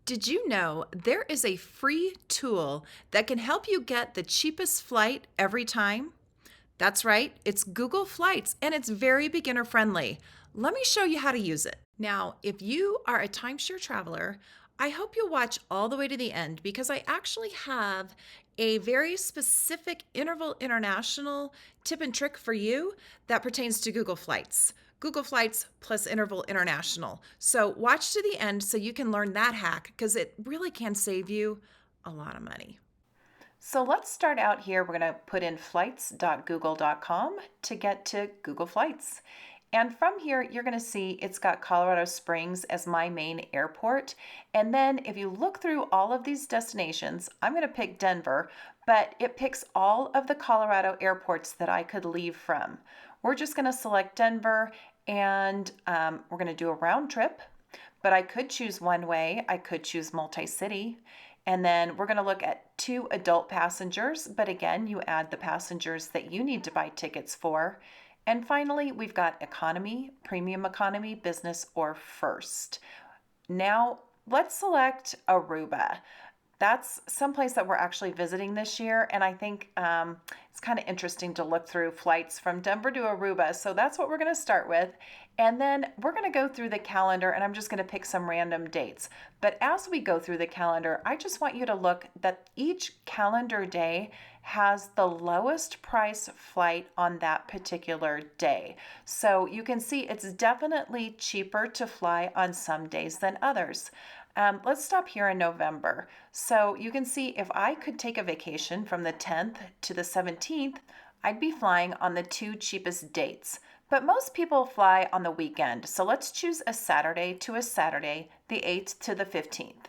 Did you know there is a free tool that can help you get the cheapest flight every time? That's right, it's Google Flights and it's very beginner friendly. Let me show you how to use it. Now, if you are a timeshare traveler, I hope you'll watch all the way to the end because I actually have a very specific Interval International tip and trick for you that pertains to Google Flights. Google Flights plus Interval International. So watch to the end so you can learn that hack because it really can save you a lot of money. So let's start out here. We're going to put in flights.google.com to get to Google Flights. And from here, you're going to see it's got Colorado Springs as my main airport. And then if you look through all of these destinations, I'm going to pick Denver, but it picks all of the Colorado airports that I could leave from. We're just going to select Denver and we're going to do a round trip, but I could choose one way. I could choose multi-city. And then we're going to look at 2 adult passengers, but again, you add the passengers that you need to buy tickets for. And finally, we've got economy, premium economy, business, or first. Now, let's select Aruba. That's someplace that we're actually visiting this year, and I think it's kind of interesting to look through flights from Denver to Aruba. So that's what we're going to start with. And then we're going to go through the calendar, and I'm just going to pick some random dates. But as we go through the calendar, I just want you to look that each calendar day has the lowest price flight on that particular day. So you can see it's definitely cheaper to fly on some days than others. Let's stop here in November. So you can see if I could take a vacation from the 10th to the 17th, I'd be flying on the 2 cheapest dates. But most people fly on the weekend. So let's choose a Saturday to a Saturday, the 8th to the 15th.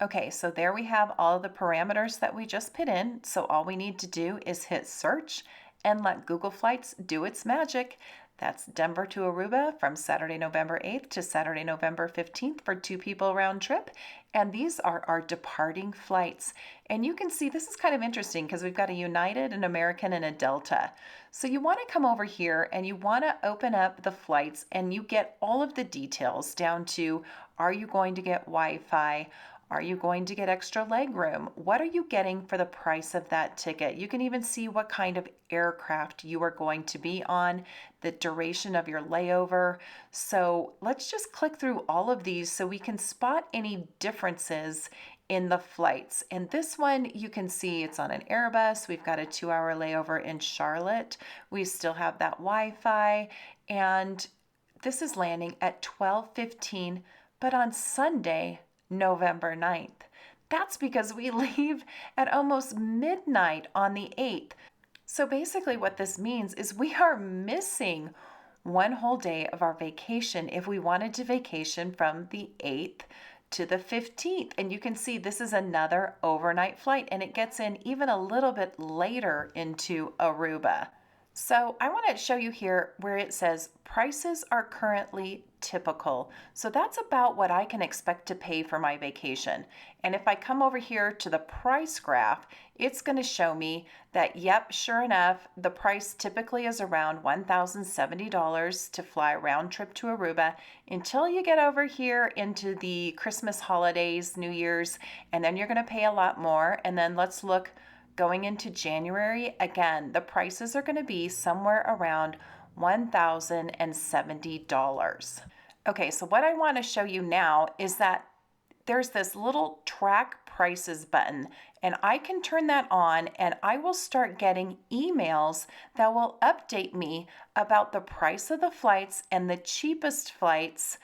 Okay, so there we have all of the parameters that we just put in. So all we need to do is hit search and let Google Flights do its magic. That's Denver to Aruba from Saturday, November 8th to Saturday, November 15th for 2 people round trip. And these are our departing flights. And you can see this is kind of interesting because we've got a United, an American, and a Delta. So you want to come over here and you want to open up the flights and you get all of the details down to, are you going to get Wi-Fi? Are you going to get extra leg room? What are you getting for the price of that ticket? You can even see what kind of aircraft you are going to be on, the duration of your layover. So let's just click through all of these so we can spot any differences in the flights. And this one, you can see it's on an Airbus. We've got a 2-hour layover in Charlotte. We still have that Wi-Fi. And this is landing at 12:15, but on Sunday, November 9th. That's because we leave at almost midnight on the 8th. So basically what this means is we are missing one whole day of our vacation if we wanted to vacation from the 8th to the 15th. And you can see this is another overnight flight and it gets in even a little bit later into Aruba. So I want to show you here where it says prices are currently typical. So that's about what I can expect to pay for my vacation. And if I come over here to the price graph, it's going to show me that, yep, sure enough, the price typically is around $1,070 to fly a round trip to Aruba until you get over here into the Christmas holidays, New Year's, and then you're going to pay a lot more. And then let's look going into January, again, the prices are going to be somewhere around $1,070. Okay, so what I want to show you now is that there's this little track prices button, and I can turn that on and I will start getting emails that will update me about the price of the flights and the cheapest flights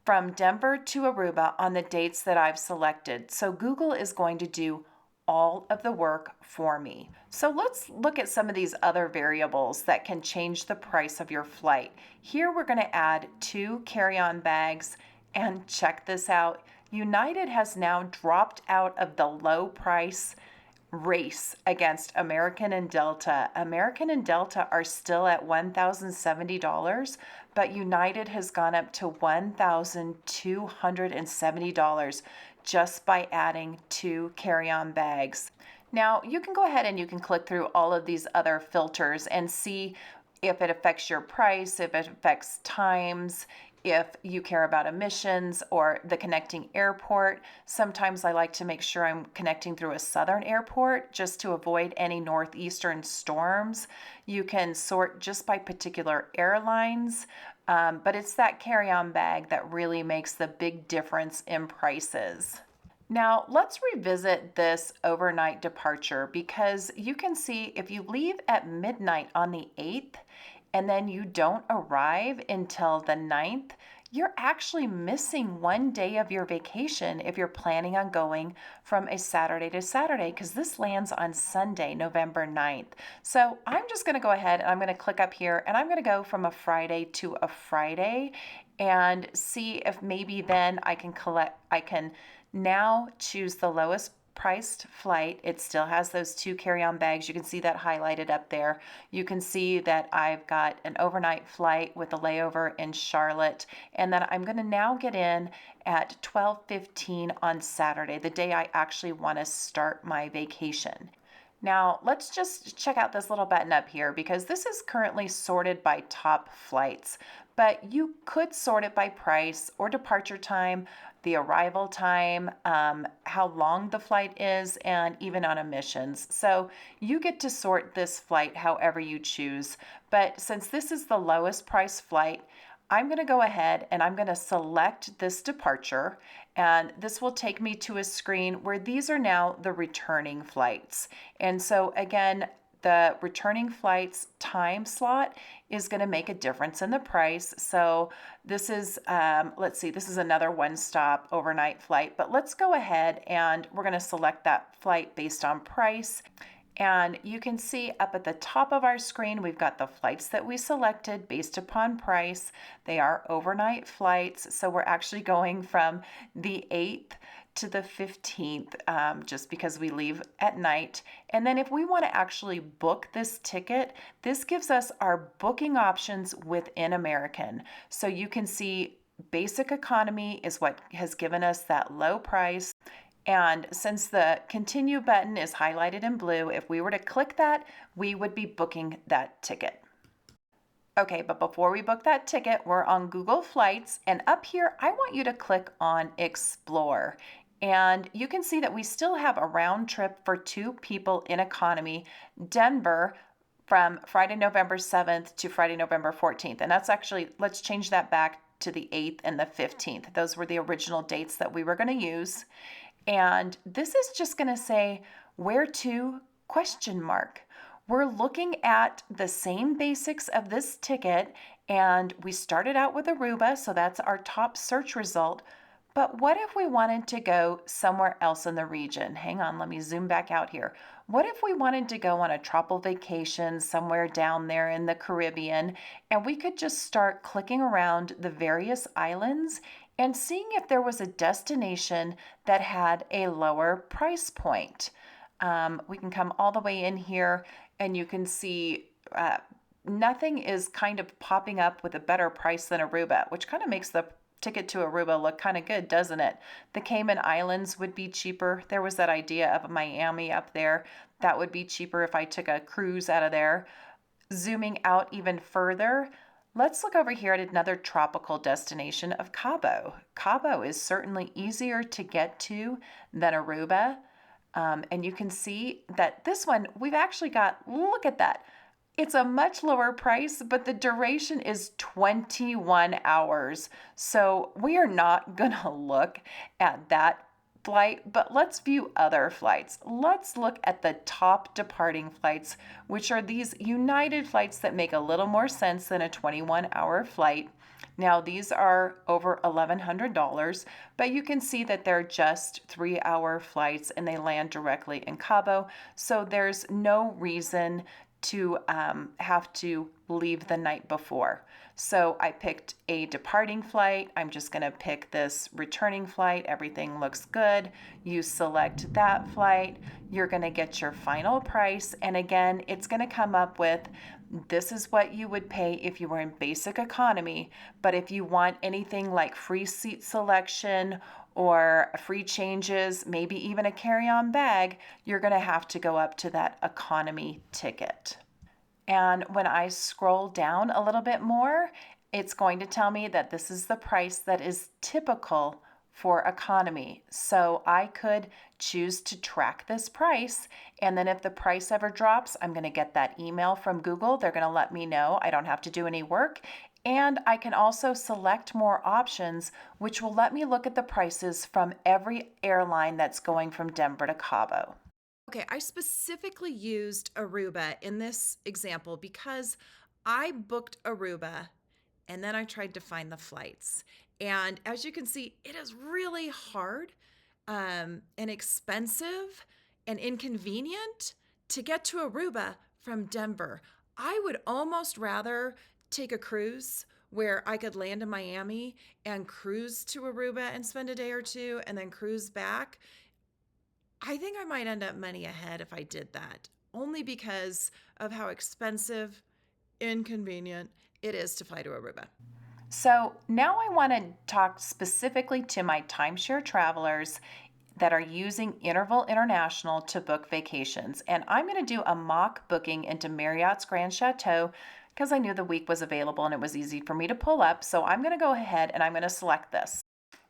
from Denver to Aruba on the dates that I've selected. So Google is going to do all of the work for me. So let's look at some of these other variables that can change the price of your flight. Here we're going to add 2 carry-on bags, and check this out. United has now dropped out of the low price race against American and Delta. American and Delta are still at $1,070, but United has gone up to $1,270 just by adding 2 carry-on bags. Now, you can go ahead and you can click through all of these other filters and see if it affects your price, if it affects times, If you care about emissions or the connecting airport, sometimes I like to make sure I'm connecting through a southern airport just to avoid any northeastern storms. You can sort just by particular airlines, but it's that carry-on bag that really makes the big difference in prices. Now, let's revisit this overnight departure because you can see if you leave at midnight on the 8th and then you don't arrive until the 9th, you're actually missing one day of your vacation if you're planning on going from a Saturday to Saturday because this lands on Sunday, November 9th. So I'm just going to go ahead and I'm going to click up here and I'm going to go from a Friday to a Friday and see if maybe then I can now choose the lowest priced flight. It still has those 2 carry-on bags. You can see that highlighted up there. You can see that I've got an overnight flight with a layover in Charlotte, and then I'm going to now get in at 12:15 on Saturday, the day I actually want to start my vacation. Now, let's just check out this little button up here because this is currently sorted by top flights, but you could sort it by price or departure time, the arrival time, how long the flight is, and even on emissions. So you get to sort this flight however you choose. But since this is the lowest price flight, I'm going to go ahead and I'm going to select this departure, and this will take me to a screen where these are now the returning flights. And so again, the returning flights time slot is going to make a difference in the price. So this is, let's see, this is another one-stop overnight flight, but let's go ahead and we're going to select that flight based on price. And you can see up at the top of our screen, we've got the flights that we selected based upon price. They are overnight flights, so we're actually going from the 8th to the 15th just because we leave at night. And then if we want to actually book this ticket, this gives us our booking options within American. So you can see basic economy is what has given us that low price. And since the continue button is highlighted in blue, if we were to click that, we would be booking that ticket. Okay, but before we book that ticket, we're on Google Flights, and up here, I want you to click on Explore. And you can see that we still have a round trip for 2 people in economy, Denver, from Friday, November 7th to Friday, November 14th. And that's actually, let's change that back to the 8th and the 15th. Those were the original dates that we were going to use. And this is just going to say, where to, question mark. We're looking at the same basics of this ticket, and we started out with Aruba, so that's our top search result. But what if we wanted to go somewhere else in the region? Hang on, let me zoom back out here. What if we wanted to go on a tropical vacation somewhere down there in the Caribbean, and we could just start clicking around the various islands and seeing if there was a destination that had a lower price point. We can come all the way in here and you can see nothing is kind of popping up with a better price than Aruba, which kind of makes the ticket to Aruba look kind of good, doesn't it? The Cayman Islands would be cheaper. There was that idea of Miami up there. That would be cheaper if I took a cruise out of there. Zooming out even further, let's look over here at another tropical destination of Cabo. Cabo is certainly easier to get to than Aruba. And you can see that this one, we've actually got, look at that. It's a much lower price, but the duration is 21 hours. So we are not going to look at that flight, but let's view other flights. Let's look at the top departing flights, which are these United flights that make a little more sense than a 21-hour flight. Now, these are over $1,100, but you can see that they're just 3-hour flights and they land directly in Cabo. So there's no reason to have to leave the night before. So I picked a departing flight. I'm just going to pick this returning flight. Everything looks good. You select that flight. You're going to get your final price. And again, it's going to come up with this is what you would pay if you were in basic economy. But if you want anything like free seat selection or free changes, maybe even a carry-on bag, you're going to have to go up to that economy ticket. And when I scroll down a little bit more, It's going to tell me that this is the price that is typical for economy. So I could choose to track this price. And then if the price ever drops, I'm going to get that email from Google. They're going to let me know. I don't have to do any work. And I can also select more options, which will let me look at the prices from every airline that's going from Denver to Cabo. Okay, I specifically used Aruba in this example because I booked Aruba and then I tried to find the flights. And as you can see, it is really hard and expensive and inconvenient to get to Aruba from Denver. I would almost rather take a cruise where I could land in Miami and cruise to Aruba and spend a day or two and then cruise back. I think I might end up money ahead if I did that, only because of how expensive, inconvenient it is to fly to Aruba. So now I want to talk specifically to my timeshare travelers that are using Interval International to book vacations. And I'm going to do a mock booking into Marriott's Grand Chateau because I knew the week was available and it was easy for me to pull up. So I'm going to go ahead and I'm going to select this.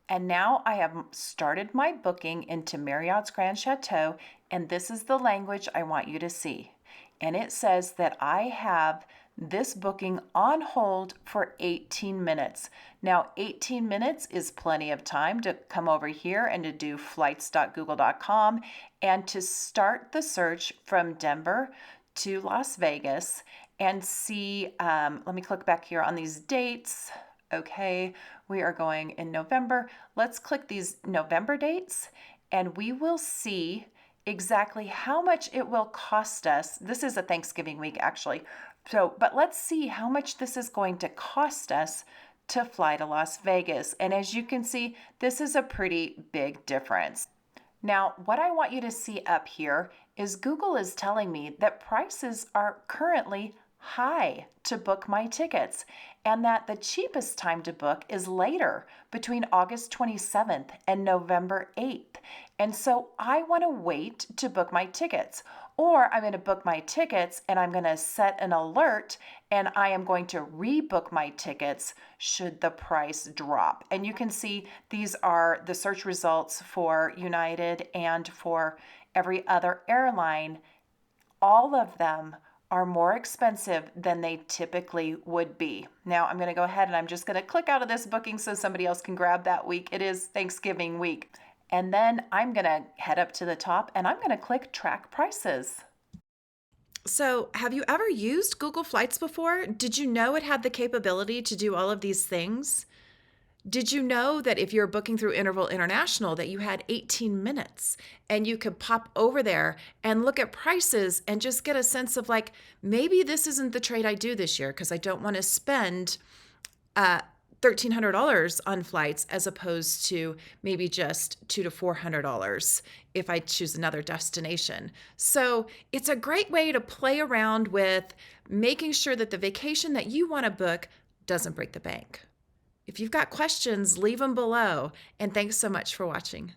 And now I have started my booking into Marriott's Grand Chateau, and this is the language I want you to see. And it says that I have this booking on hold for 18 minutes. Now, 18 minutes is plenty of time to come over here and to do flights.google.com and to start the search from Denver to Las Vegas and see, let me click back here on these dates. Okay, we are going in November. Let's click these November dates and we will see exactly how much it will cost us. This is a Thanksgiving week actually. But let's see how much this is going to cost us to fly to Las Vegas. And as you can see, this is a pretty big difference. Now, what I want you to see up here is Google is telling me that prices are currently high to book my tickets and that the cheapest time to book is later between August 27th and November 8th. And so I want to wait to book my tickets, or I'm going to book my tickets and I'm going to set an alert and I am going to rebook my tickets should the price drop. And you can see these are the search results for United and for every other airline. All of them are more expensive than they typically would be. Now I'm going to go ahead and I'm just going to click out of this booking so somebody else can grab that week. It is Thanksgiving week. And then I'm going to head up to the top and I'm going to click track prices. So, have you ever used Google Flights before? Did you know it had the capability to do all of these things? Did you know that if you're booking through Interval International that you had 18 minutes and you could pop over there and look at prices and just get a sense of like, maybe this isn't the trade I do this year because I don't want to spend $1,300 on flights as opposed to maybe just $200 to $400 if I choose another destination. So it's a great way to play around with making sure that the vacation that you want to book doesn't break the bank. If you've got questions, leave them below. And thanks so much for watching.